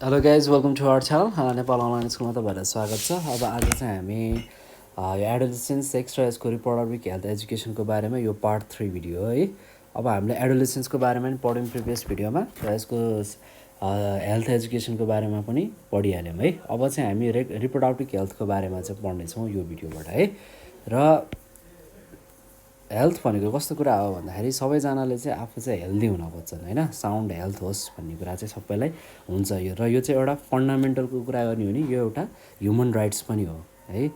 Hello guys welcome to our channel Nepal online स्कुलमा तपाईँहरूलाई स्वागत छ। अब आज चाहिँ हामी यो एडोलेसेन्स सेक्स र यसको रिप्रोडक्टिभ हेल्थ एजुकेसनको बारेमा यो पार्ट 3 भिडियो हो है। अब हामीले एडोलेसेन्सको बारेमा पनि पढ्यौँ प्रिभियस भिडियोमा र यसको हेल्थ एजुकेसनको बारेमा पनि पढिहाल्यौँ है। अब चाहिँ हामी रिप्रोडक्टिभ हेल्थको बारेमा चाहिँ पढ्नेछौँ यो भिडियोबाट है। र हेल्थ भनेको कस्तो कुरा हो भन्दाखेरि सबैजनाले चाहिँ आफू चाहिँ हेल्दी हुन खोज्छन् होइन, साउन्ड हेल्थ होस् भन्ने कुरा चाहिँ सबैलाई हुन्छ यो। र यो चाहिँ एउटा फन्डामेन्टलको कुरा गर्ने हो भने यो एउटा ह्युमन राइट्स पनि हो है।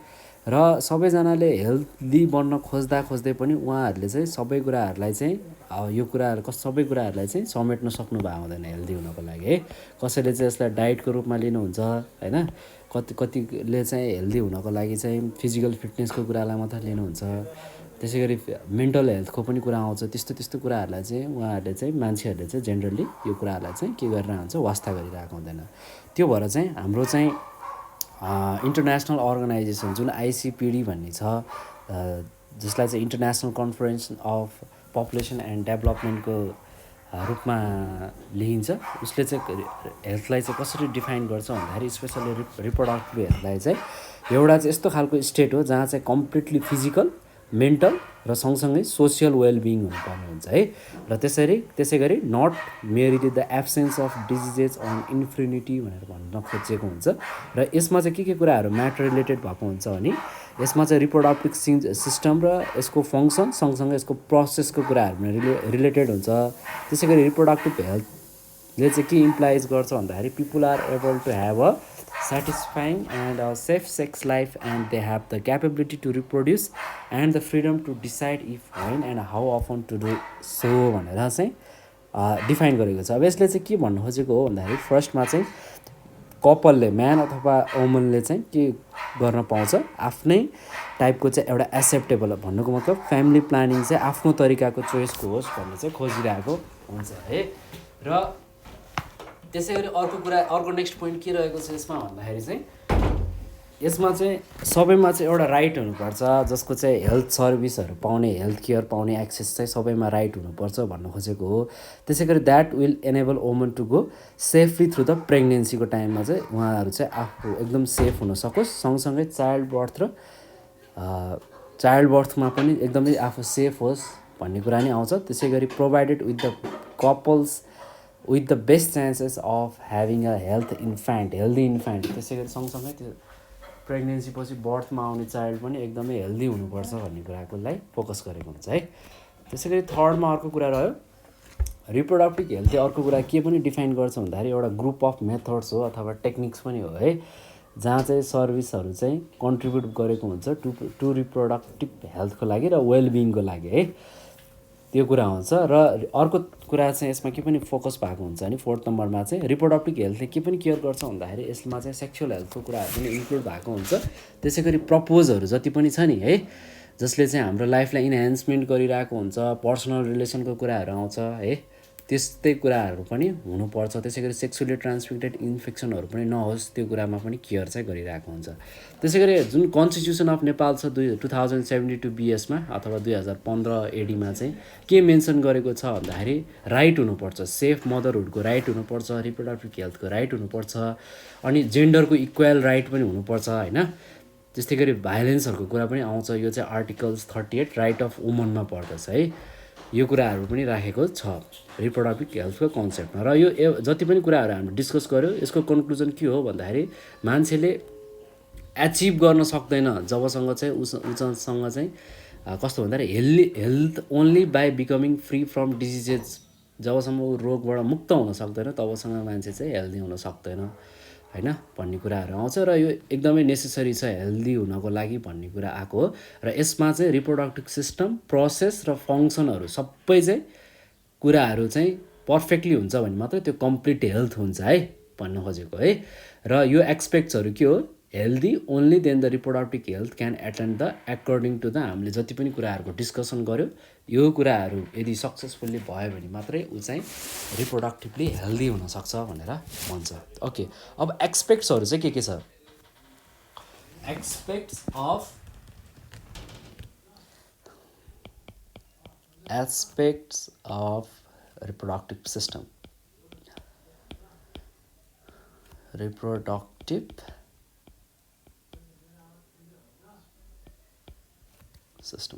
र सबैजनाले हेल्दी बन्न खोज्दा खोज्दै पनि उहाँहरूले चाहिँ सबै कुराहरूलाई चाहिँ यो कुराहरू सबै कुराहरूलाई चाहिँ समेट्न सक्नु भएको हुँदैन हेल्दी हुनको लागि है। कसैले चाहिँ यसलाई डाइटको रूपमा लिनुहुन्छ होइन, कतिले चाहिँ हेल्दी हुनको लागि चाहिँ फिजिकल फिटनेसको कुरालाई मात्र लिनुहुन्छ। त्यसै गरी मेन्टल हेल्थको पनि कुरा आउँछ। त्यस्तो त्यस्तो कुराहरूलाई चाहिँ उहाँहरूले चाहिँ मान्छेहरूले चाहिँ जेनरली यो कुराहरूलाई चाहिँ के गरेर हुन्छ, वास्ता गरिरहेको हुँदैन। त्यो भएर चाहिँ हाम्रो चाहिँ इन्टरनेसनल अर्गनाइजेसन जुन आइसिपिडी भन्ने छ, जसलाई चाहिँ international conference of population and डेभलपमेन्टको रूपमा लिइन्छ, उसले चाहिँ हेल्थलाई चाहिँ कसरी डिफाइन गर्छ भन्दाखेरि स्पेसली रिप्रोडक्टिभ हेल्थलाई चाहिँ एउटा चाहिँ यस्तो खालको स्टेट हो जहाँ चाहिँ कम्प्लिटली फिजिकल, मेन्टल र सँगसँगै सोसियल वेलबिङ हुनुपर्ने हुन्छ है। र त्यसै गरी not merely the absence of diseases and infirmity भनेर भन्न खोजिएको हुन्छ। र यसमा चाहिँ के कुराहरू म्याटर रिलेटेड भएको हुन्छ भने यसमा चाहिँ रिप्रोडक्टिभ सिस्टम र यसको फङ्सन सँगसँगै यसको प्रोसेसको कुराहरू रिलेटेड हुन्छ। त्यसै गरी रिप्रोडक्टिभ हेल्थले चाहिँ के इम्प्लाइज गर्छ भन्दाखेरि people are able to have a satisfying and a safe sex life, and they have the capability to reproduce and the freedom to decide if, when and how often to do so भनेर चाहिँ define गरेको छ। अब यसले चाहिँ के भन्नु खोजेको हो भन्दाखेरि फर्स्टमा चाहिँ कपालले म्यान अथवा वुमनले चाहिँ के गर्न पाउँछ, आफ्नै टाइपको चाहिँ एउटा एक्सेप्टेबल भन्नुको मतलब फ्यामिली प्लानिङ चाहिँ आफ्नो तरिकाको चोइसको होस् भन्ने चाहिँ खोजिरहेको हुन्छ है। र त्यसै गरी अर्को नेक्स्ट पोइन्ट के रहेको छ यसमा भन्दाखेरि चाहिँ यसमा चाहिँ सबैमा चाहिँ एउटा राइट हुनुपर्छ, जसको चाहिँ हेल्थ सर्भिसहरू पाउने, हेल्थ केयर पाउने एक्सेस चाहिँ सबैमा राइट हुनुपर्छ भन्नु खोजेको हो। त्यसै गरी that will enable woman to go safely through the प्रेग्नेन्सीको टाइममा चाहिँ उहाँहरू चाहिँ आफू एकदम सेफ हुन सकोस्, सँगसँगै चाइल्ड बर्थमा पनि एकदमै आफू सेफ होस् भन्ने कुरा नि आउँछ। त्यसै गरी provided with the couples with the best chances of having a healthy infant. त्यसै गरी सँगसँगै त्यो प्रेग्नेन्सी पछि बर्थमा आउने चाइल्ड पनि एकदमै हेल्दी हुनुपर्छ भन्ने कुराको लागि फोकस गरेको हुन्छ है। त्यसै गरी थर्डमा अर्को कुरा रह्यो रिप्रोडक्टिभ हेल्थले अर्को कुरा के पनि डिफाइन गर्छ भन्दाखेरि एउटा ग्रुप अफ मेथड्स हो अथवा टेक्निक्स पनि हो है, जहाँ चाहिँ सर्भिसहरू चाहिँ कन्ट्रिब्युट गरेको हुन्छ टु रिप्रोडक्टिभ हेल्थको लागि र वेलबिङको लागि है। त्यो कुरा हुन्छ। र अर्को कुरा चाहिँ यसमा के पनि फोकस भएको हुन्छ भने फोर्थ नम्बरमा चाहिँ रिप्रोडक्टिभ हेल्थले के पनि केयर गर्छ भन्दाखेरि यसमा चाहिँ सेक्सुअल हेल्थको कुराहरू पनि इन्क्लुड भएको हुन्छ। त्यसै गरी प्रपोजहरू जति पनि छ नि है, जसले चाहिँ हाम्रो लाइफलाई इन्हान्समेन्ट गरिरहेको हुन्छ, पर्सनल रिलेसनको कुराहरू आउँछ है, त्यस्तै कुराहरू पनि हुनुपर्छ। त्यसै गरी सेक्सुअली ट्रान्समिटेड इन्फेक्सनहरू पनि नहोस् त्यो कुरामा पनि केयर चाहिँ गरिरहेको हुन्छ। त्यसै गरी जुन कन्स्टिट्युसन अफ नेपाल छ 2072 बिएसमा अथवा 2015 एडीमा चाहिँ के मेन्सन गरेको छ भन्दाखेरि राइट हुनुपर्छ, सेफ मदरहुडको राइट हुनुपर्छ, रिप्रोडक्टिभ हेल्थको राइट हुनुपर्छ, अनि जेन्डरको इक्वल राइट पनि हुनुपर्छ होइन। त्यस्तै गरी भाइलेन्सहरूको कुरा पनि आउँछ, यो चाहिँ आर्टिकल्स 38 राइट अफ वुमनमा पर्दछ है। यो कुराहरू पनि राखेको छ रिप्रोडक्टिभ हेल्थको कन्सेप्टमा। र यो जति पनि कुराहरू हामीले डिस्कस गऱ्यो यसको कन्क्लुजन के हो भन्दाखेरि मान्छेले एचिभ गर्न सक्दैन जबसँग चाहिँ उसँग चाहिँ कस्तो भन्दाखेरि health only by becoming free from diseases, जबसम्म ऊ रोगबाट मुक्त हुन सक्दैन तबसँग मान्छे चाहिँ हेल्दी हुन सक्दैन होइन भन्ने कुराहरू आउँछ। र यो एकदमै नेसेसरी छ हेल्दी हुनको लागि भन्ने कुरा आएको हो। र यसमा चाहिँ रिप्रोडक्टिभ सिस्टम, प्रोसेस र फङ्सनहरू सबै चाहिँ कुराहरू चाहिँ पर्फेक्टली हुन्छ भने मात्रै त्यो कम्प्लिट हेल्थ हुन्छ है भन्न खोजेको है। र यो एक्सपेक्ट्सहरू के हो, healthy only then the reproductive health can attained the according to the हामीले जति पनि कुराहरूको डिस्कसन गऱ्यो यो कुराहरू यदि सक्सेसफुल्ली भयो भने मात्रै ऊ चाहिँ रिप्रोडक्टिभली हेल्दी हुनसक्छ भनेर भन्छ। ओके, अब एक्सपेक्ट्सहरू चाहिँ के छ, aspects of reproductive system. Reproductive system.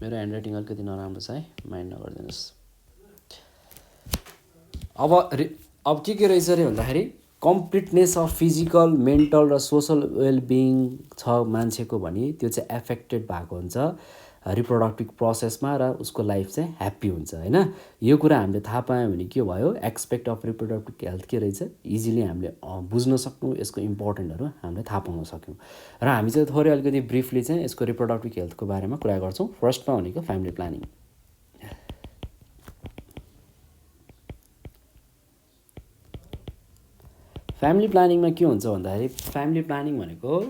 मेरो ह्यान्ड राइटिङ अलिकति नराम्रो छ है, माइन्ड नगरिदिनुहोस्। अब के रहेछ अरे भन्दाखेरि कम्प्लिटनेस अफ फिजिकल, मेन्टल र सोसल वेलबिङ छ मान्छेको भने त्यो चाहिँ एफेक्टेड भएको हुन्छ रिप्रोडक्टिभ प्रोसेसमा र उसको लाइफ चाहिँ ह्याप्पी हुन्छ होइन। यो कुरा हामीले थाहा पायौँ भने के भयो, एक्सपेक्ट अफ रिप्रोडक्टिभ हेल्थ के रहेछ इजिली हामीले बुझ्न सक्यौँ, यसको इम्पोर्टेन्टहरू हामीले थाहा पाउन सक्यौँ। र हामी चाहिँ थोरै अलिकति ब्रिफली चाहिँ यसको रिप्रोडक्टिभ हेल्थको बारेमा कुरा गर्छौँ। फर्स्टमा भनेको फ्यामिली प्लानिङ। फ्यामिली प्लानिङमा के हुन्छ भन्दाखेरि फ्यामिली प्लानिङ भनेको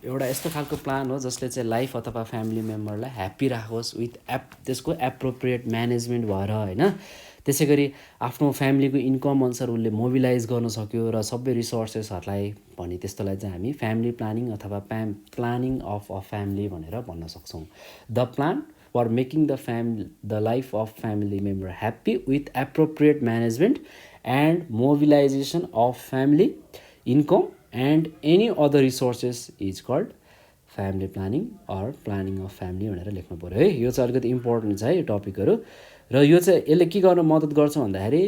एउटा यस्तो खालको प्लान हो जसले चाहिँ लाइफ अथवा फ्यामिली मेम्बरलाई ह्याप्पी राखोस् विथ त्यसको एप्रोप्रिएट म्यानेजमेन्ट भएर होइन। त्यसै गरी आफ्नो फ्यामिलीको इन्कम अनुसार उसले मोबिलाइज गर्न सक्यो र सबै रिसोर्सेसहरूलाई भने त्यस्तोलाई चाहिँ हामी फ्यामिली प्लानिङ अथवा प्लानिङ अफ अ फ्यामिली भनेर भन्न सक्छौँ। The plan for making the life of family member happy with appropriate management and mobilization of family income and any other resources is called family planning or planning of family भनेर लेख्नु पऱ्यो है। यो चाहिँ अलिकति इम्पोर्टेन्ट छ है यो टपिकहरू। र यो चाहिँ यसले के गर्न मद्दत गर्छ भन्दाखेरि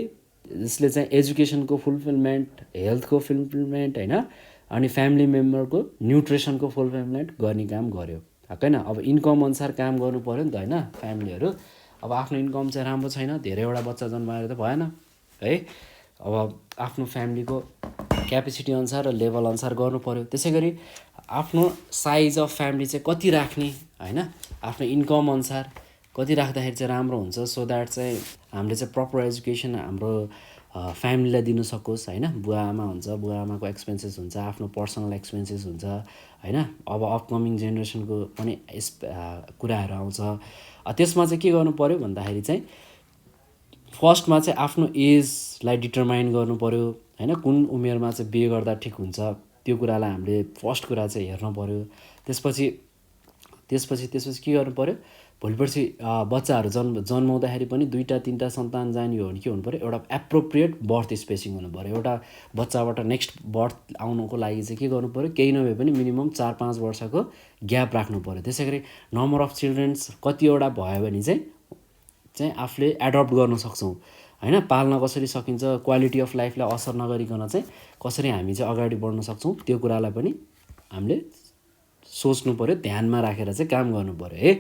यसले चाहिँ एजुकेसनको फुलफिलमेन्ट, हेल्थको फुलफिलमेन्ट होइन, अनि फ्यामिली मेम्बरको न्युट्रिसनको फुलफिलमेन्ट गर्ने काम गर्यो होइन। अब इन्कम अनुसार काम गर्नु पऱ्यो नि त होइन फ्यामिलीहरू। अब आफ्नो इन्कम चाहिँ राम्रो छैन, धेरैवटा बच्चा जन्माएर त भएन है। अब आफ्नो फ्यामिलीको क्यापेसिटी अनुसार र लेभल अनुसार गर्नु पऱ्यो। त्यसै गरी आफ्नो साइज अफ फ्यामिली चाहिँ कति राख्ने होइन, आफ्नो इन्कम अनुसार कति राख्दाखेरि चाहिँ राम्रो हुन्छ, सो द्याट चाहिँ हामीले चाहिँ प्रपर एजुकेसन हाम्रो फ्यामिलीलाई दिनु सकोस् होइन। बुवा आमा हुन्छ, बुवा आमाको एक्सपेन्सेस हुन्छ, आफ्नो पर्सनल एक्सपेन्सेस हुन्छ होइन। अब अपकमिङ जेनेरेसनको पनि यस कुराहरू आउँछ। त्यसमा चाहिँ के गर्नु पऱ्यो भन्दाखेरि चाहिँ फर्स्टमा चाहिँ आफ्नो एजलाई डिटरमाइन गर्नु पऱ्यो होइन। कुन उमेरमा चाहिँ बिहे गर्दा ठिक हुन्छ त्यो कुरालाई हामीले फर्स्ट कुरा चाहिँ हेर्नु पऱ्यो। त्यसपछि के गर्नु पऱ्यो, भोलिपर्सि बच्चाहरू जन्माउँदाखेरि पनि 2-3 सन्तान जाने हो भने के हुनु पऱ्यो, एउटा एप्रोप्रिएट बर्थ स्पेसिङ हुनु पऱ्यो। एउटा बच्चाबाट नेक्स्ट बर्थ आउनुको लागि चाहिँ के गर्नु पऱ्यो, केही नभए पनि मिनिमम 4-5 वर्षको ग्याप राख्नु पऱ्यो। त्यसै गरी नम्बर अफ चिल्ड्रेन्स कतिवटा भयो भने चाहिँ आफूले एडप्ट गर्न सक्छौँ होइन। पाल्न कसरी सकिन्छ, क्वालिटी अफ लाइफलाई असर नगरिकन चाहिँ कसरी हामी चाहिँ अगाडि बढ्न सक्छौँ त्यो कुरालाई पनि हामीले सोच्नु पऱ्यो, ध्यानमा राखेर चाहिँ काम गर्नु पऱ्यो है।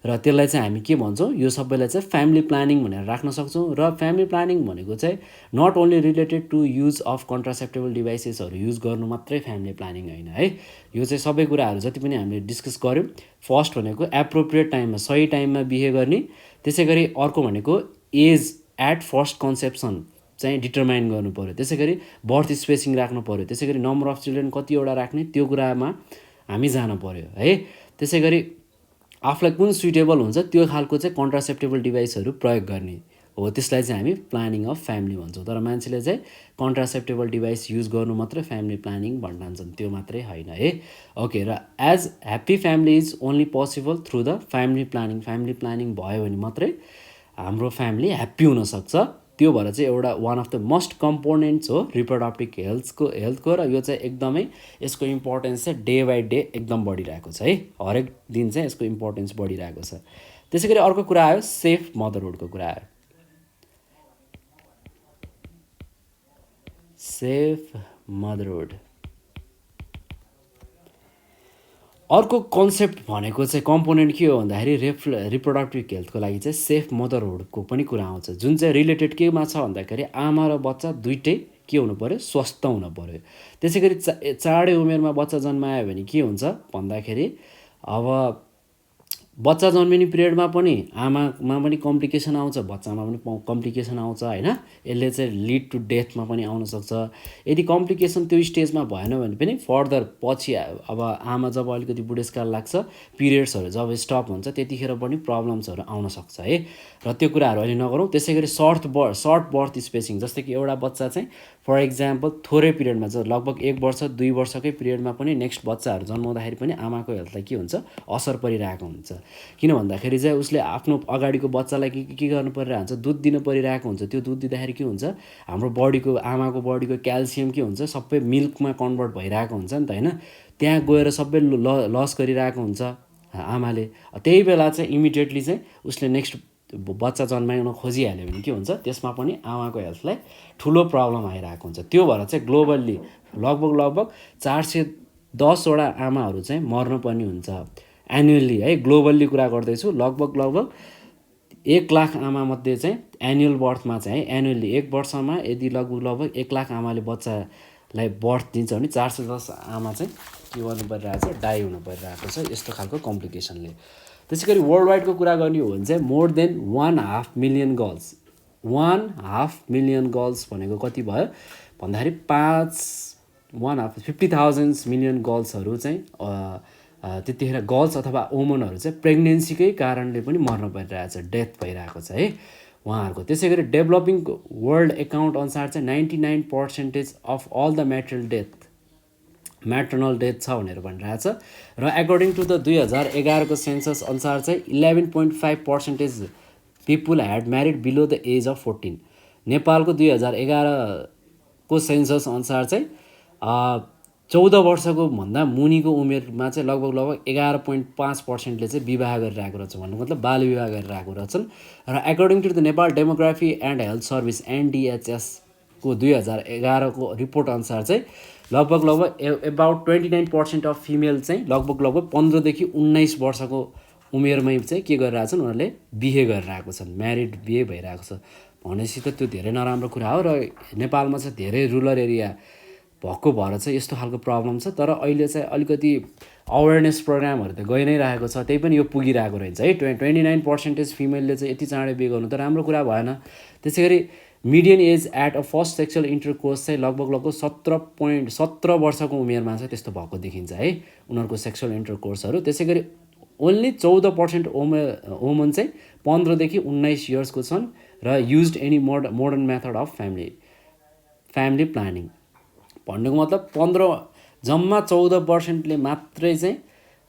र त्यसलाई चाहिँ हामी के भन्छौँ, यो सबैलाई चाहिँ फ्यामिली प्लानिङ भनेर राख्न सक्छौँ। र फ्यामिली प्लानिङ भनेको चाहिँ not only related to use of contraceptive डिभाइसेसहरू युज गर्नु मात्रै फ्यामिली प्लानिङ होइन है। यो चाहिँ सबै कुराहरू जति पनि हामीले डिस्कस गऱ्यौँ। फर्स्ट भनेको एप्रोप्रिएट टाइममा, सही टाइममा बिहे गर्ने। त्यसै गरी अर्को भनेको एज एट फर्स्ट कन्सेप्सन चाहिँ डिटरमाइन गर्नु पऱ्यो। त्यसै गरी बर्थ स्पेसिङ राख्नु पऱ्यो। त्यसै गरी नम्बर अफ चिल्ड्रेन कतिवटा राख्ने त्यो कुरामा हामी जानु पऱ्यो है। त्यसै गरी आफूलाई कुन सुइटेबल हुन्छ त्यो खालको चाहिँ कन्ट्रासेप्टेबल डिभाइसहरू प्रयोग गर्ने हो, त्यसलाई चाहिँ हामी प्लानिङ अफ फ्यामिली भन्छौँ। तर मान्छेले चाहिँ कन्ट्रासेप्टेबल डिभाइस युज गर्नु मात्रै फ्यामिली प्लानिङ भन्छन्, त्यो मात्रै होइन है। ओके, र as happy family is only possible through the family planning. Family planning भयो भने मात्रै हाम्रो फ्यामिली ह्याप्पी हुनसक्छ। त्यो भएर चाहिँ एउटा one of the most components हो रिप्रोडक्टिभ हेल्थको। र यो चाहिँ एकदमै यसको इम्पोर्टेन्स चाहिँ डे बाई डे एकदम बढिरहेको छ है। हरेक दिन चाहिँ यसको इम्पोर्टेन्स बढिरहेको छ। त्यसै गरी अर्को कुरा आयो सेफ मदरहुडको कुरा आयो। सेफ मदरहुड अर्को कन्सेप्ट भनेको चाहिँ कम्पोनेन्ट के हो भन्दाखेरि रिप्रोडक्टिभ हेल्थको लागि चाहिँ सेफ मदरहुडको पनि कुरा आउँछ, जुन चाहिँ रिलेटेड केमा छ भन्दाखेरि आमा र बच्चा दुइटै के हुनु पऱ्यो, स्वस्थ हुनु पऱ्यो। त्यसै गरी चाँडै उमेरमा बच्चा जन्मायो भने के हुन्छ भन्दाखेरि अब बच्चा जन्मिने पिरियडमा पनि आमामा पनि कम्प्लिकेसन आउँछ, बच्चामा पनि कम्प्लिकेसन आउँछ होइन। यसले चाहिँ लिड टु डेथमा पनि आउनसक्छ। यदि कम्प्लिकेसन त्यो स्टेजमा भएन भने पनि फर्दर पछि अब आमा जब अलिकति बुढेसकाल लाग्छ, पिरियड्सहरू जब स्टप हुन्छ त्यतिखेर पनि प्रब्लम्सहरू आउनसक्छ है। र त्यो कुराहरू अहिले नगरौँ। त्यसै गरी सर्ट बर्थ स्पेसिङ, जस्तै कि एउटा बच्चा चाहिँ फर इक्जाम्पल थोरै पिरियडमा चाहिँ लगभग 1 वर्ष 2 वर्षकै पिरियडमा पनि नेक्स्ट बच्चाहरू जन्माउँदाखेरि पनि आमाको हेल्थलाई के हुन्छ, असर परिरहेको हुन्छ। किन भन्दाखेरि चाहिँ उसले आफ्नो अगाडिको बच्चालाई के गर्नु परिरहेको हुन्छ, दुध दिनु परिरहेको हुन्छ। त्यो दुध दिँदाखेरि के हुन्छ, हाम्रो बडीको आमाको बडीको क्याल्सियम के हुन्छ सबै मिल्कमा कन्भर्ट भइरहेको हुन्छ नि त होइन। त्यहाँ गएर सबै लस गरिरहेको हुन्छ आमाले। त्यही बेला चाहिँ इमिडिएटली चाहिँ उसले नेक्स्ट बच्चा जन्माउन खोजिहाल्यो भने के हुन्छ, त्यसमा पनि आमाको हेल्थलाई ठुलो प्रब्लम आइरहेको हुन्छ। त्यो भएर चाहिँ ग्लोबल्ली लगभग 410वटा आमाहरू चाहिँ मर्नुपर्ने हुन्छ एनुअल्ली है। ग्लोबल्ली कुरा गर्दैछु, लगभग 1 लाख आमामध्ये चाहिँ एनुअल बर्थमा चाहिँ है, एनुअल्ली 1 वर्षमा यदि लगभग 1 लाख आमाले बच्चालाई बर्थ दिन्छ भने 410 आमा चाहिँ के गर्नु परिरहेको छ, डाई हुनु परिरहेको छ यस्तो खालको कम्प्लिकेसनले। त्यसै गरी वर्ल्ड वाइडको कुरा गर्ने हो भने चाहिँ more than 1.5 million girls, 1.5 million girls भनेको कति भयो भन्दाखेरि 50,000 मिलियन गर्ल्सहरू चाहिँ त्यतिखेर गर्ल्स अथवा वुमनहरू चाहिँ प्रेग्नेन्सीकै कारणले पनि मर्न परिरहेको छ, डेथ भइरहेको छ है उहाँहरूको। त्यसै गरी डेभलपिङ वर्ल्ड एकाउन्ट अनुसार चाहिँ 99% of all the maternal death छ भनेर भनिरहेको छ। र एकोर्डिङ टु द 2011 को सेन्सस अनुसार चाहिँ 11.5% people had married below the age of 14। नेपालको 2011 को सेन्सस अनुसार चाहिँ 14 वर्षको भन्दा मुनिको उमेरमा चाहिँ लगभग 11.5%ले चाहिँ विवाह गरिरहेको रहेछ, भन्नु मतलब बाल विवाह गरिरहेको रहेछन्। र according to the Nepal demography and health service NDHS को 2011 को रिपोर्ट अनुसार चाहिँ लगभग एबाउट 29% अफ फिमेल चाहिँ लगभग 15 देखि 19 वर्षको उमेरमै चाहिँ के गरिरहेको छन्, उनीहरूले बिहे गरिरहेको छन्, म्यारिड बिहे भइरहेको छ। भनेपछि त त्यो धेरै नराम्रो कुरा हो। र नेपालमा चाहिँ धेरै रुरल एरिया भएको भएर चाहिँ यस्तो खालको प्रब्लम छ। तर अहिले चाहिँ अलिकति अवेरनेस प्रोग्रामहरू त गइ नै रहेको छ, त्यही पनि यो पुगिरहेको रहेछ है। 29% फिमेलले चाहिँ यति चाँडै बिहे गर्नु त राम्रो कुरा भएन। त्यसै गरी median age at a first sexual intercourse चाहिँ लगभग 17 वर्षको उमेरमा चाहिँ त्यस्तो भएको देखिन्छ है उनीहरूको सेक्सुअल इन्टरकोर्सहरू। त्यसै गरी ओन्ली 14% वुमन चाहिँ 15 देखि 19 इयर्सको छन् र used any modern method of family planning. भन्नुको मतलब जम्मा 14%ले मात्रै चाहिँ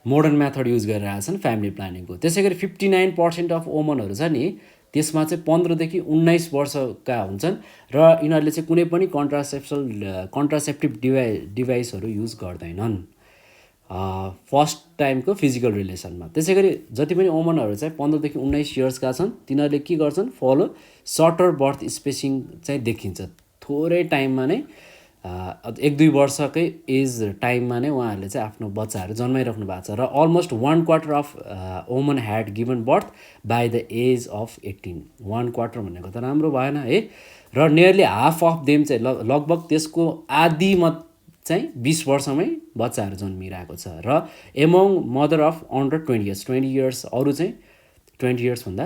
मोडर्न मेथड युज गरिरहेका छन् फ्यामिली प्लानिङको। त्यसै गरी 59% अफ वुमनहरू छ नि, त्यसमा चाहिँ 15 देखि 19 वर्षका हुन्छन् र यिनीहरूले चाहिँ कुनै पनि कन्ट्रासेप्टिभ डिभाइसहरू युज गर्दैनन् फर्स्ट टाइमको फिजिकल रिलेसनमा। त्यसै गरी जति पनि वुमनहरू चाहिँ 15 देखि 19 इयर्सका छन्, तिनीहरूले के गर्छन्, फलो सर्टर बर्थ स्पेसिङ चाहिँ देखिन्छ। थोरै टाइममा नै 1-2 वर्षकै एज टाइममा नै उहाँहरूले चाहिँ आफ्नो बच्चाहरू जन्माइराख्नु भएको छ। र almost 1/4 of woman had given birth by the age of 18। 1/4 भनेको त राम्रो भएन है। र नियरली हाफ अफ देम चाहिँ लगभग त्यसको आधीमा चाहिँ 20 वर्षमै बच्चाहरू जन्मिरहेको छ। र among mother of under 20 years अरू चाहिँ 20 इयर्सभन्दा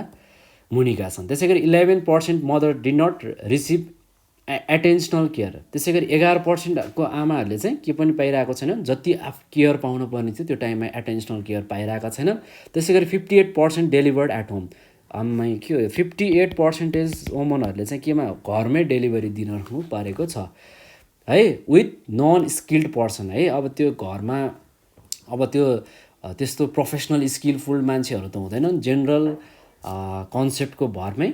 मुनिका छन्। त्यसै गरी 11% मदर डिड नट रिसिभ एटेन्सनल केयर। त्यसै गरी 11% को आमाहरूले चाहिँ के पनि पाइरहेको छैन, जति केयर पाउनु पर्ने थियो त्यो टाइममा एटेन्सनल केयर पाइरहेका छैनन्। त्यसै गरी 58% डेलिभर्ड एट होम। आम्मै के हो, 58% वुमनहरूले चाहिँ केमा घरमै डेलिभरी दिनु परेको छ है, विथ नन स्किल्ड पर्सन है। अब त्यो घरमा त्यस्तो प्रोफेसनल स्किलफुल मान्छेहरू त हुँदैनन्, जेनरल कन्सेप्टको भरमै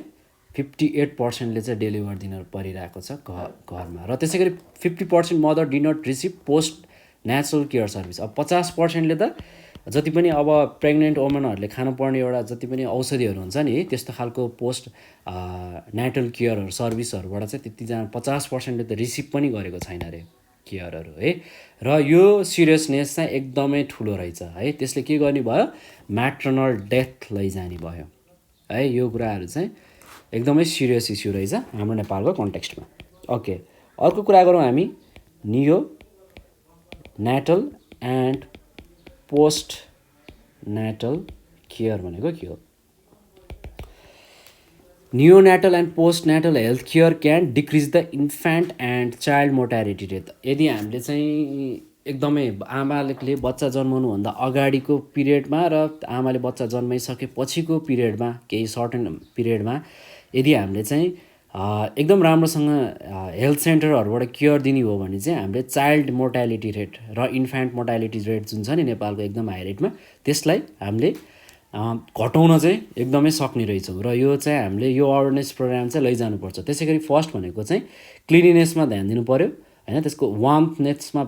58%ले चाहिँ डेलिभर दिन परिरहेको छ घरमा। र त्यसै गरी 50% mother did not receive post natural care service. अब 50%ले त जति पनि अब प्रेग्नेन्ट वुमनहरूले खानुपर्ने एउटा जति पनि औषधिहरू हुन्छ नि, त्यस्तो खालको पोस्ट नेटल केयरहरू सर्भिसहरूबाट चाहिँ त्यतिजना 50%ले त रिसिभ पनि गरेको छैन अरे केयरहरू है। र यो सिरियसनेस चाहिँ एकदमै ठुलो रहेछ है। त्यसले के गर्ने भयो, म्याटर्नल डेथ लैजाने भयो है। यो कुराहरू चाहिँ एकदमै सिरियस इस्यु रहेछ हाम्रो नेपालको कन्टेक्स्टमा। ओके, अर्को कुरा गरौँ हामी neonatal and postnatal care भनेको के हो। Neonatal and postnatal health care can decrease the infant and child mortality rate. यदि हामीले चाहिँ एकदमै आमाले बच्चा जन्माउनुभन्दा अगाडिको पिरियडमा र आमाले बच्चा जन्माइसकेपछिको पिरियडमा केही सर्टेन पिरियडमा यदि हामीले चाहिँ एकदम राम्रोसँग हेल्थ सेन्टरहरूबाट केयर दिने हो भने चाहिँ हामीले चाइल्ड मोर्टालिटी रेट र इन्फेन्ट मोर्टालिटी रेट जुन छ नि नेपालको एकदम हाई रेटमा, त्यसलाई हामीले घटाउन चाहिँ एकदमै सक्ने रहेछौँ र यो चाहिँ हामीले यो अवेरनेस प्रोग्राम चाहिँ लैजानुपर्छ। त्यसै गरी फर्स्ट भनेको चाहिँ क्लिनिनेसमा ध्यान दिनु पऱ्यो होइन, त्यसको वार्मनेसमा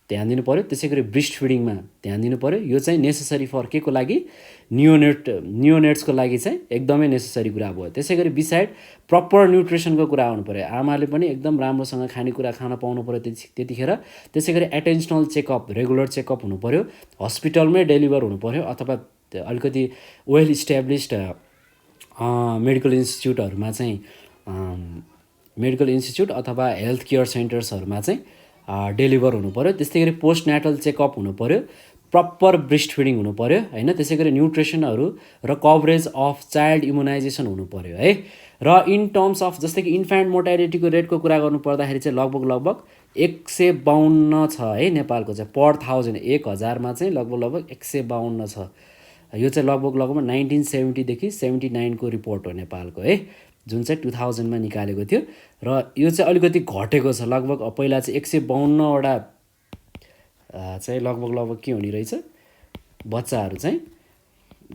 ध्यान दिनु पऱ्यो, त्यसै गरी ब्रेस्ट फिडिङमा ध्यान दिनु पऱ्यो। यो चाहिँ नेसेसरी फर के को लागि, नियोनेट्सको लागि चाहिँ एकदमै नेसेसरी कुरा भयो। त्यसै गरी बिसाइड प्रपर न्युट्रिसनको कुरा आउनु पऱ्यो, आमाले पनि एकदम राम्रोसँग खानेकुरा खान पाउनु पऱ्यो त्यतिखेर। त्यसै गरी एटेन्सनल चेकअप, रेगुलर चेकअप हुनु पऱ्यो, हस्पिटलमै डेलिभर हुनु पऱ्यो अथवा अलिकति वेल इस्ट्याब्लिस्ड मेडिकल इन्स्टिट्युटहरूमा चाहिँ मेडिकल इन्स्टिट्युट अथवा हेल्थ केयर सेन्टर्सहरूमा चाहिँ डेलिभर हुनु पऱ्यो। त्यस्तै गरी पोस्ट न्याटल चेकअप हुनु पऱ्यो, प्रपर ब्रेस्ट फिडिङ हुनु पऱ्यो होइन। त्यसै गरी न्युट्रिसनहरू र कभरेज अफ चाइल्ड इम्युनाइजेसन हुनु पऱ्यो है। र इन टर्म्स अफ जस्तै कि इन्फ्यान्ट मोर्टालिटीको रेटको कुरा गर्नु पर्दाखेरि चाहिँ लगभग 152 छ है नेपालको चाहिँ पर 1000, 1000मा चाहिँ लगभग 152 छ। यो चाहिँ लगभग 1970देखि 79 को रिपोर्ट हो नेपालको है, जुन चाहिँ 2000मा निकालेको थियो। र यो चाहिँ अलिकति घटेको छ, लगभग पहिला चाहिँ 152वटा चाहिँ लगभग के हुने रहेछ, बच्चाहरू चाहिँ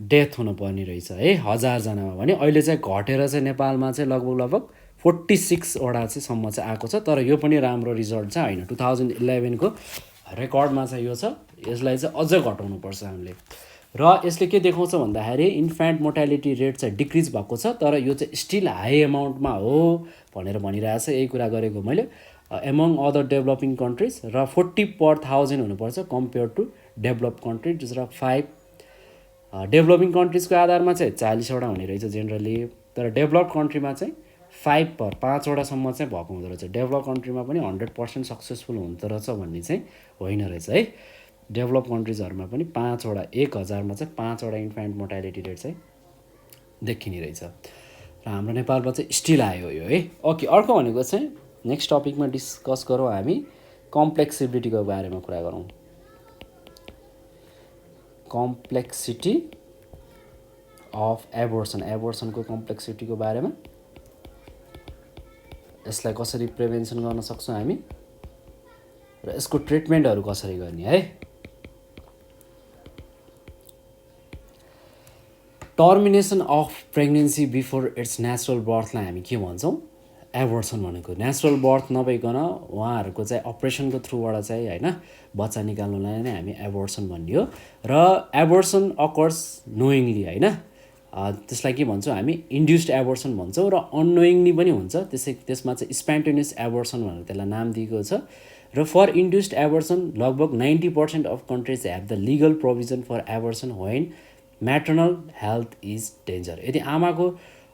डेथ हुनुपर्ने रहेछ है 1000जनामा भने। अहिले चाहिँ घटेर चाहिँ नेपालमा चाहिँ लगभग 46वटा चाहिँ सम्म चाहिँ आएको छ। तर यो पनि राम्रो रिजल्ट चाहिँ होइन, 2011को रेकर्डमा चाहिँ यो छ, यसलाई चाहिँ अझ घटाउनुपर्छ हामीले। र यसले के देखाउँछ भन्दाखेरि इन्फ्यान्ट मोर्टालिटी रेट चाहिँ डिक्रिज भएको छ, तर यो चाहिँ स्टिल हाई एमाउन्टमा हो भनेर भनिरहेछ। यही कुरा गरेको मैले एमङ अदर डेभलपिङ कन्ट्रिज, र 40 पर 1000 हुनुपर्छ कम्पेयर टु डेभलप कन्ट्रिज, र 5 डेभलपिङ कन्ट्रिजको आधारमा चाहिँ 40वटा हुने रहेछ जेनरली, तर डेभलप कन्ट्रीमा चाहिँ 5 पर 5वटासम्म चाहिँ भएको हुँदो रहेछ। डेभलप कन्ट्रीमा पनि 100% सक्सेसफुल हुँदो रहेछ भन्ने चाहिँ होइन रहेछ है। डेभलप कन्ट्रिजहरूमा पनि 5वटा, 1000मा चाहिँ 5वटा इन्फ्यान्ट मोर्टालिटी रेट चाहिँ देखिने रहेछ, र हाम्रो नेपालमा चाहिँ स्टिल आयो यो है। ओके, अर्को भनेको चाहिँ नेक्स्ट टपिकमा डिस्कस गरौँ हामी कम्प्लेक्सिबिलिटीको बारेमा कुरा गरौँ। कम्प्लेक्सिटी अफ एबोर्सनको कम्प्लेक्सिटीको बारेमा, यसलाई कसरी प्रिभेन्सन गर्न सक्छौँ हामी र यसको ट्रिटमेन्टहरू कसरी गर्ने है। Termination of pregnancy before its natural बर्थलाई हामी के भन्छौँ, एबोर्सन भनेको। नेचुरल बर्थ नभइकन उहाँहरूको चाहिँ अपरेसनको थ्रुबाट चाहिँ होइन बच्चा निकाल्नुलाई नै हामी एबोर्सन भनियो। र एबोर्सन अकर्स नोइङली होइन, त्यसलाई के भन्छौँ हामी इन्ड्युस्ड एबोर्सन भन्छौँ, र अननोइङली पनि हुन्छ। त्यसमा चाहिँ स्पन्टेनियस एबोर्सन भनेर त्यसलाई नाम दिएको छ। र फर इन्ड्युस्ड एबोर्सन लगभग 90% of countries have the legal provision for abortion when maternal health is danger. यदि आमाको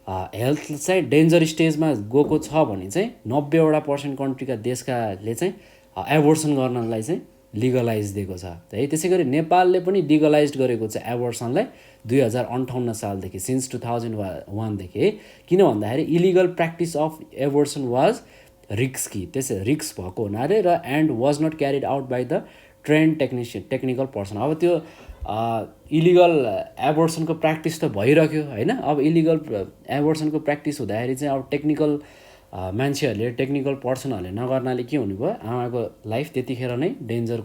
हेल्थ चाहिँ डेन्जर स्टेजमा गएको छ भने चाहिँ 90% कन्ट्रीका देशकाले चाहिँ एबोर्सन गर्नलाई चाहिँ लिगलाइज दिएको छ है। त्यसै गरी नेपालले पनि लिगलाइज गरेको छ एबोर्सनलाई 2058 सालदेखि, सिन्स 2001देखि है। किन भन्दाखेरि illegal practice of abortion was risky, त्यसै रिस्क भएको हुनाले, र and was not carried out by the trained technical person. अब त्यो इलिगल एबोर्सनको प्र्याक्टिस त भइरह्यो होइन। अब इलिगल एबोर्सनको प्र्याक्टिस हुँदाखेरि चाहिँ अब टेक्निकल मान्छेहरूले, टेक्निकल पर्सनहरूले नगर्नाले के हुनुभयो, आमाको लाइफ त्यतिखेर नै डेन्जर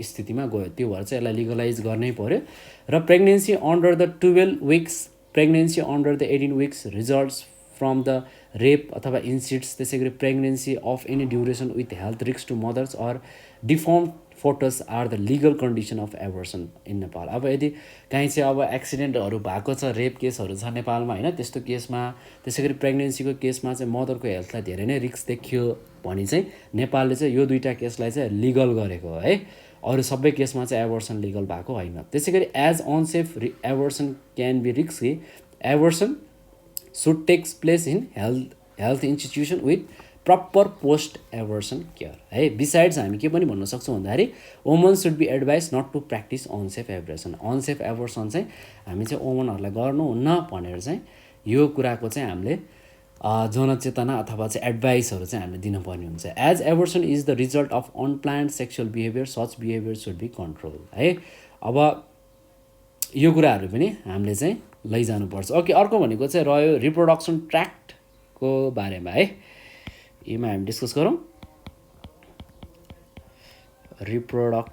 स्थितिमा गयो। त्यो भएर चाहिँ यसलाई लिगलाइज गर्नै पर्यो। र pregnancy under the 12 weeks, pregnancy under the 18 weeks results from the rape अथवा इन्सिड्स, त्यसै गरी pregnancy of any duration with health risk to mothers or deformed foetus are the legal condition of abortion in Nepal. अब यदि काहीँ चाहिँ अब एक्सिडेन्टहरू भएको छ, रेप केसहरू छ नेपालमा होइन, त्यस्तो केसमा, त्यसै गरी प्रेग्नेन्सीको केसमा चाहिँ मदरको हेल्थलाई धेरै नै रिस्क देखियो भने चाहिँ नेपालले चाहिँ यो दुईवटा केसलाई चाहिँ लिगल गरेको हो है। अरू सबै केसमा चाहिँ एबोर्सन लिगल भएको होइन। त्यसै गरी as unsafe abortion can be risky, abortion should takes place in health institution with proper post abortion care है। बिसाइड्स हामी के पनि भन्न सक्छौँ भन्दाखेरि woman should be advise not to practice unsafe abortion. Unsafe abortion चाहिँ हामी चाहिँ वुमनहरूलाई गर्नुहुन्न भनेर चाहिँ यो कुराको चाहिँ हामीले जनचेतना अथवा चाहिँ एडभाइसहरू चाहिँ हामीले दिनुपर्ने हुन्छ। As abortion is the result of unplanned sexual behaviour, such behaviour should be control है। अब यो कुराहरू पनि हामीले चाहिँ लैजानुपर्छ। ओके, अर्को भनेको चाहिँ रह्यो रिप्रोडक्सन ट्र्याक्टको बारेमा है। यसमा हामी डिस्कस गरौँ रिप्रोडक्टिभ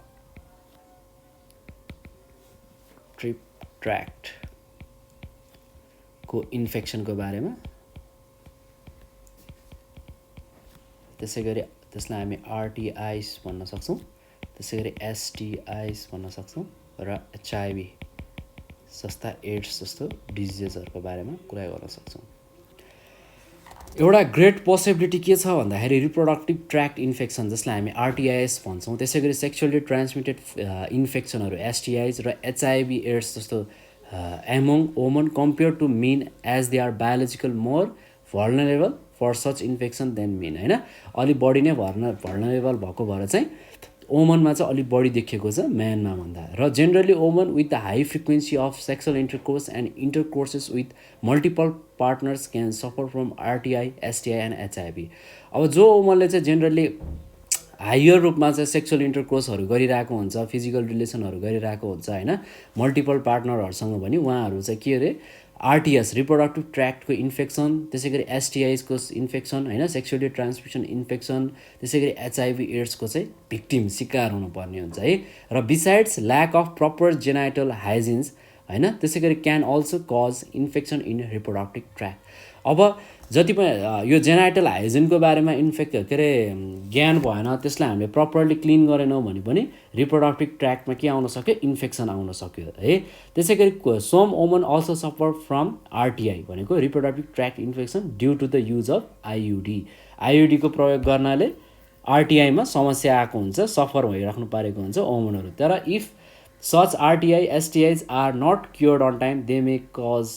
ट्र्याक्ट। को इन्फेक्सनको बारेमा, त्यसै गरी त्यसलाई हामी आरटिआइस भन्न सक्छौँ, त्यसै गरी एसटिआइस भन्न सक्छौँ र एचआइभी जस्ता एड्स जस्तो डिजिजेसहरूको बारेमा कुरा गर्न सक्छौँ। एउटा ग्रेट पोसिबिलिटी के छ भन्दाखेरि रिप्रोडक्टिभ ट्र्याक्ट इन्फेक्सन जसलाई हामी आरटिआइएस भन्छौँ, त्यसै गरी सेक्सुअली ट्रान्समिटेड इन्फेक्सनहरू एसटिआइज र एचआइभी एड्स जस्तो among woman compare to men as they are biological more vulnerable for such infection than men, होइन। अलिक बढी नै भल्नरेबल भएको भएर चाहिँ वुमनमा चाहिँ अलिक बढी देखिएको छ म्यानमा भन्दा। र generally woman with the high frequency of sexual intercourse and intercourses with multiple partners can suffer from RTI STI and HIV. अब जो वुमनले चाहिँ जेनरली हायर रूपमा चाहिँ सेक्सुअल इन्टरकोर्सहरू गरिरहेको हुन्छ, फिजिकल रिलेसनहरू गरिरहेको हुन्छ, होइन, मल्टिपल पार्टनरहरूसँग भने उहाँहरू चाहिँ के अरे आरटिएस रिप्रोडक्टिभ ट्र्याक्टको इन्फेक्सन, त्यसै गरी एसटिआइसको इन्फेक्सन, होइन, सेक्सुअली ट्रान्समिसन इन्फेक्सन, त्यसै गरी एचआइभी एड्सको चाहिँ भिक्टिम शिकार हुनुपर्ने हुन्छ है। र besides lack of proper genital hygienes, होइन, त्यसै गरी can also cause infection in reproductive tract. अब जति पनि यो जेनाइटल हाइजिनको बारेमा के अरे ज्ञान भएन, त्यसलाई हामीले प्रपरली क्लिन गरेनौँ भने पनि रिप्रोडक्टिभ ट्र्याक्टमा के आउन सक्यो, इन्फेक्सन आउन सक्यो है। त्यसै गरी some woman also suffer from RTI भनेको reproductive tract infection due to the use of IUD. आइयुडीको प्रयोग गर्नाले आरटिआईमा समस्या आएको हुन्छ, सफर भइराख्नु पारेको हुन्छ वुमनहरू। तर if such RTI STIs are not cured on time they may cause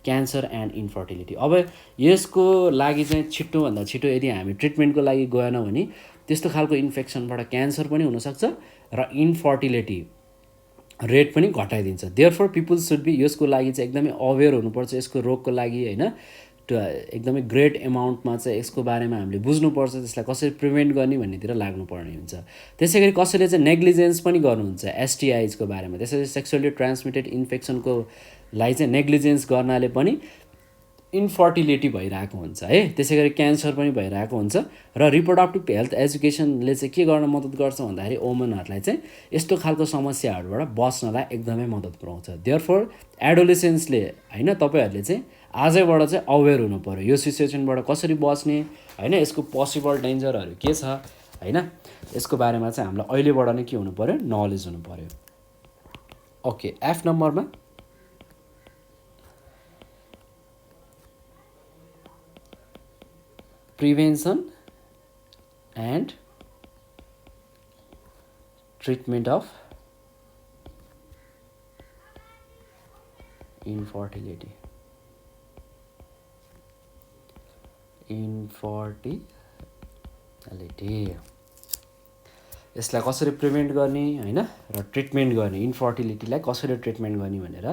cancer and infertility. अब यसको लागि चाहिँ छिटोभन्दा छिटो यदि हामी ट्रिटमेन्टको लागि गएनौँ भने त्यस्तो खालको इन्फेक्सनबाट क्यान्सर पनि हुनसक्छ र इन्फर्टिलिटी रेट पनि घटाइदिन्छ। देयरफोर पिपुल सुड बी यसको लागि चाहिँ एकदमै अवेर हुनुपर्छ, यसको रोगको लागि, होइन, एकदमै ग्रेट एमाउन्टमा चाहिँ यसको बारेमा हामीले बुझ्नुपर्छ, त्यसलाई कसरी प्रिभेन्ट गर्ने भन्नेतिर लाग्नुपर्ने हुन्छ। त्यसै गरी कसैले चाहिँ नेग्लिजेन्स पनि गर्नुहुन्छ एसटिआइजको बारेमा, त्यसरी सेक्सुअली ट्रान्समिटेड इन्फेक्सनको लागि चाहिँ नेग्लिजेन्स गर्नाले पनि इन्फर्टिलिटी भइरहेको हुन्छ है। त्यसै गरी क्यान्सर पनि भइरहेको हुन्छ। र रिप्रोडक्टिभ हेल्थ एजुकेसनले चाहिँ के गर्न मद्दत गर्छ भन्दाखेरि वुमनहरूलाई चाहिँ यस्तो खालको समस्याहरूबाट बच्नलाई एकदमै मद्दत पुऱ्याउँछ। देयरफोर एडोलेसेन्सले, होइन, तपाईँहरूले चाहिँ आजैबाट चाहिँ अवेर हुनु पऱ्यो यो सिचुएसनबाट कसरी बच्ने, होइन, यसको पोसिबल डेन्जरहरू के छ, होइन, यसको बारेमा चाहिँ हामीलाई अहिलेबाट नै के हुनु पऱ्यो, नलेज हुनु पऱ्यो। ओके, एफ नम्बरमा prevention and treatment of infertility. यसलाई कसरी प्रिभेन्ट गर्ने, होइन, र ट्रिटमेन्ट गर्ने, इन्फर्टिलिटीलाई कसरी ट्रिटमेन्ट गर्ने भनेर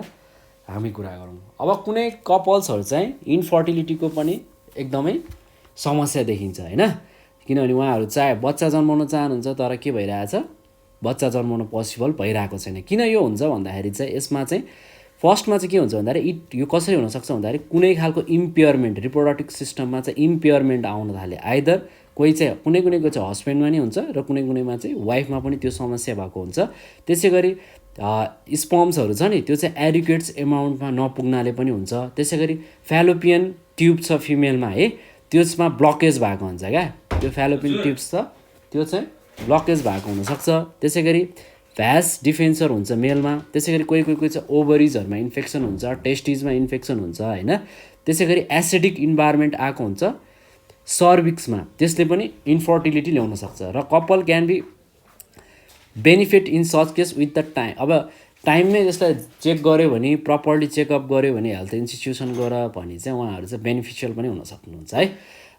हामी कुरा गरौँ। अब कुनै कपल्सहरू चाहिँ इन्फर्टिलिटीको पनि एकदमै समस्या देखिन्छ, होइन, किनभने उहाँहरू चाहे बच्चा जन्माउन चाहनुहुन्छ तर के भइरहेछ, बच्चा जन्माउन पोसिबल भइरहेको छैन। किन यो हुन्छ भन्दाखेरि चाहिँ यसमा चाहिँ फर्स्टमा चाहिँ के हुन्छ भन्दाखेरि यो कसरी हुनसक्छ भन्दाखेरि कुनै खालको इम्पेयरमेन्ट रिप्रोडक्टिभ सिस्टममा चाहिँ इम्पेयरमेन्ट आउन थाले। आइदर कोही चाहिँ कुनैको चाहिँ हस्बेन्डमा नि हुन्छ र कुनैमा चाहिँ वाइफमा पनि त्यो समस्या भएको हुन्छ। त्यसै गरी स्पर्म्सहरू छ नि त्यो चाहिँ एडिक्वेट्स एमाउन्टमा नपुग्नाले पनि हुन्छ। त्यसै गरी फ्यालोपियन ट्युब छ फिमेलमा है, त्यसमा ब्लकेज भएको हुन्छ क्या, त्यो फ्यालोपियन ट्युब्स छ त्यो चाहिँ ब्लकेज भएको हुनसक्छ। त्यसै गरी भ्यास डिफेन्सर हुन्छ मेलमा। त्यसै गरी कोही चाहिँ ओभरिजहरूमा इन्फेक्सन हुन्छ, टेस्टिजमा इन्फेक्सन हुन्छ, होइन। त्यसै गरी एसिडिक इन्भाइरोमेन्ट आएको हुन्छ सर्भिक्समा, त्यसले पनि इन्फर्टिलिटी ल्याउन सक्छ। र couple can be benefit in such case with the time. अब टाइममै यसलाई चेक गऱ्यो भने, प्रपरली चेकअप गऱ्यो भने, हेल्थ इन्स्टिट्युसन गएर भने चाहिँ उहाँहरू चाहिँ बेनिफिसियल पनि हुन सक्नुहुन्छ है।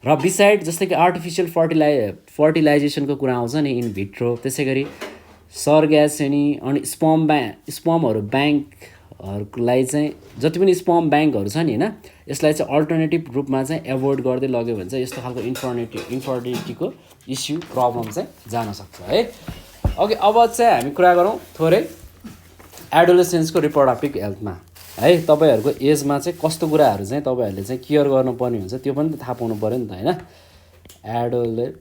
र बिसाइड जस्तै कि आर्टिफिसियल फर्टिलाइजेसनको कुरा आउँछ नि, इन भिट्रो, त्यसै गरी सर्ग्यासेनी अनि स्पर्महरू ब्याङ्कहरूलाई चाहिँ जति पनि स्पर्म ब्याङ्कहरू छ नि, होइन, यसलाई चाहिँ अल्टरनेटिभ रूपमा चाहिँ एभोइड गर्दै लग्यो भने चाहिँ यस्तो खालको इन्फर्टिलिटीको इस्यु प्रब्लम चाहिँ जान सक्छ है। ओके, अब चाहिँ हामी कुरा गरौँ थोरै एडोलेसेन्सको रिप्रोडक्टिभ हेल्थमा है। तपाईँहरूको एजमा चाहिँ कस्तो कुराहरू चाहिँ तपाईँहरूले चाहिँ केयर गर्नुपर्ने हुन्छ त्यो पनि त थाहा पाउनु पऱ्यो नि त, होइन।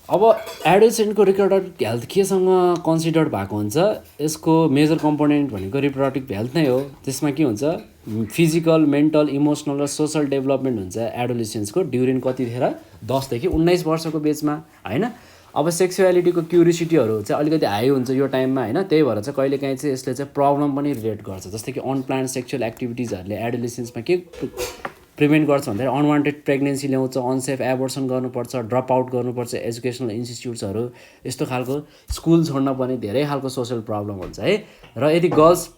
अब एडोलेसेन्टको रिप्रोडक्टिभ हेल्थ केसँग कन्सिडर्ड भएको हुन्छ, यसको मेजर कम्पोनेन्ट भनेको रिप्रोडक्टिभ हेल्थ नै हो। त्यसमा के हुन्छ, फिजिकल, मेन्टल, इमोसनल र सोसल डेभलपमेन्ट हुन्छ एडोलेसेन्सको ड्युरिङ कतिखेर 10 देखि 19 वर्षको बेचमा होइन। अब सेक्सुअलिटीको क्युरियोसिटीहरू चाहिँ अलिकति हाई हुन्छ यो टाइममा होइन, त्यही भएर चाहिँ कहिलेकाहीँ चाहिँ यसले चाहिँ प्रब्लम पनि रिलेट गर्छ। जस्तै कि अनप्लान्ड सेक्सुअल एक्टिभिटिजहरूले एडोलेसेन्समा के प्रिभेन्ट गर्छ भन्दाखेरि अनवान्टेड प्रेग्नेन्सी ल्याउँछ, अनसेफ एबोर्सन गर्नुपर्छ, ड्रप आउट गर्नुपर्छ एजुकेसनल इन्स्टिट्युट्सहरू, यस्तो खालको स्कुल छोड्न पनि धेरै खालको सोसल प्रब्लम हुन्छ है। र यदि गर्ल्स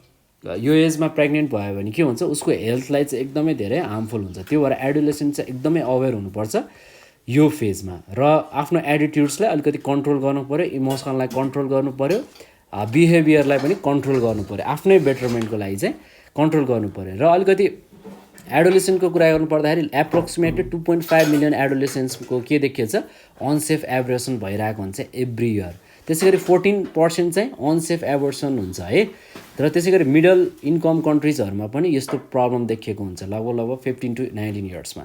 यो एजमा प्रेग्नेन्ट भयो भने के हुन्छ, उसको हेल्थलाई चाहिँ एकदमै धेरै हार्मफुल हुन्छ। त्यो भएर एडोलेसेन्ट चाहिँ एकदमै अवेर हुनुपर्छ यो फेजमा, र आफ्नो एटिट्युड्सलाई अलिकति कन्ट्रोल गर्नु पऱ्यो, इमोसनलाई कन्ट्रोल गर्नु पऱ्यो, बिहेभियरलाई पनि कन्ट्रोल गर्नु पऱ्यो, आफ्नै बेटरमेन्टको लागि चाहिँ कन्ट्रोल गर्नु पऱ्यो। र अलिकति एडोलेसेन्टको कुरा गर्नु पर्दाखेरि एप्रोक्सिमेटली 2.5 मिलियन एडोलेसेन्ट्सको के देखिन्छ, अनसेफ एबोर्सन भइरहेको हुन्छ एभ्री इयर। त्यसै गरी 14% चाहिँ अनसेफ एबोर्सन हुन्छ है। र त्यसै गरी मिडल इन्कम कन्ट्रिजहरूमा पनि यस्तो प्रब्लम देखिएको हुन्छ लगभग 15 to 19 इयर्समा।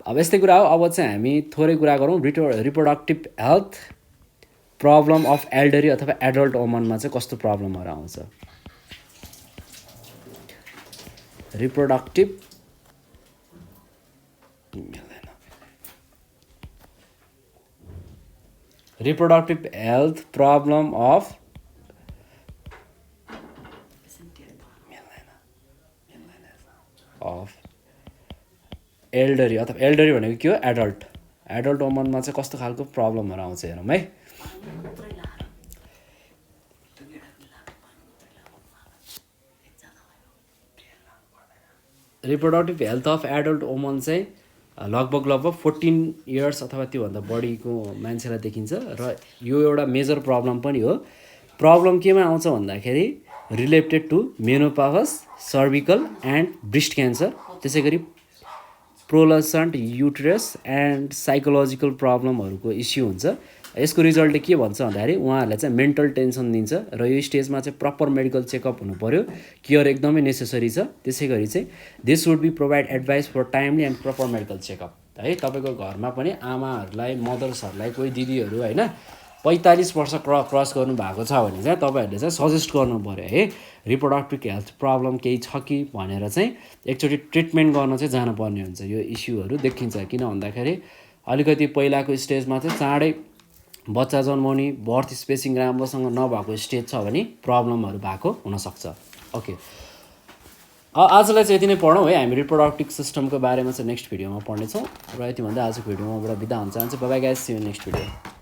अब यस्तै कुरा हो। अब चाहिँ हामी थोरै कुरा गरौँ reproductive health problem of elderly अथवा एडल्ट वुमनमा चाहिँ कस्तो प्रब्लमहरू आउँछ। Reproductive health problem of elderly अथवा एल्डरी भनेको के हो, एडल्ट वुमनमा चाहिँ कस्तो खालको प्रब्लमहरू आउँछ हेरौँ है। Reproductive health of adult woman चाहिँ लगभग 14 इयर्स अथवा त्योभन्दा बढीको मान्छेलाई देखिन्छ। र यो एउटा मेजर प्रब्लम पनि हो। प्रब्लम केमा आउँछ भन्दाखेरि related to menopause, cervical and breast cancer, त्यसै गरी प्रोलसेन्ट युटेरस एन्ड साइकोलोजिकल प्रब्लमहरूको इस्यु हुन्छ। यसको रिजल्टले के भन्छ भन्दाखेरि उहाँहरूलाई चाहिँ मेन्टल टेन्सन दिन्छ, र यो स्टेजमा चाहिँ प्रपर मेडिकल चेकअप हुनु पऱ्यो, केयर एकदमै नेसेसरी छ। त्यसै गरी चाहिँ this would be provide advice for timely and proper medical checkup है। तपाईँको घरमा पनि आमाहरूलाई, मदर्सहरूलाई, कोही दिदीहरू होइन 45 वर्ष क्रस गर्नु भएको छ भने चाहिँ तपाईँहरूले चाहिँ सजेस्ट गर्नु पऱ्यो है, रिप्रोडक्टिभ हेल्थ प्रब्लम केही छ कि भनेर चाहिँ एकचोटि ट्रिटमेन्ट गर्न चाहिँ जानुपर्ने हुन्छ। यो इस्युहरू देखिन्छ किन भन्दाखेरि अलिकति पहिलाको स्टेजमा चाहिँ चाँडै बच्चा जन्माउने, बर्थ स्पेसिङ राम्रोसँग नभएको स्टेज छ भने प्रब्लमहरू भएको हुनसक्छ। ओके, आजलाई चाहिँ यति नै पढौँ है। हामी रिप्रोडक्टिभ सिस्टमको बारेमा चाहिँ नेक्स्ट भिडियोमा पढ्नेछौँ। र यति भन्दा आजको भिडियोमा बिदा हुन चाहन्छु। Bye bye guys, see you next video.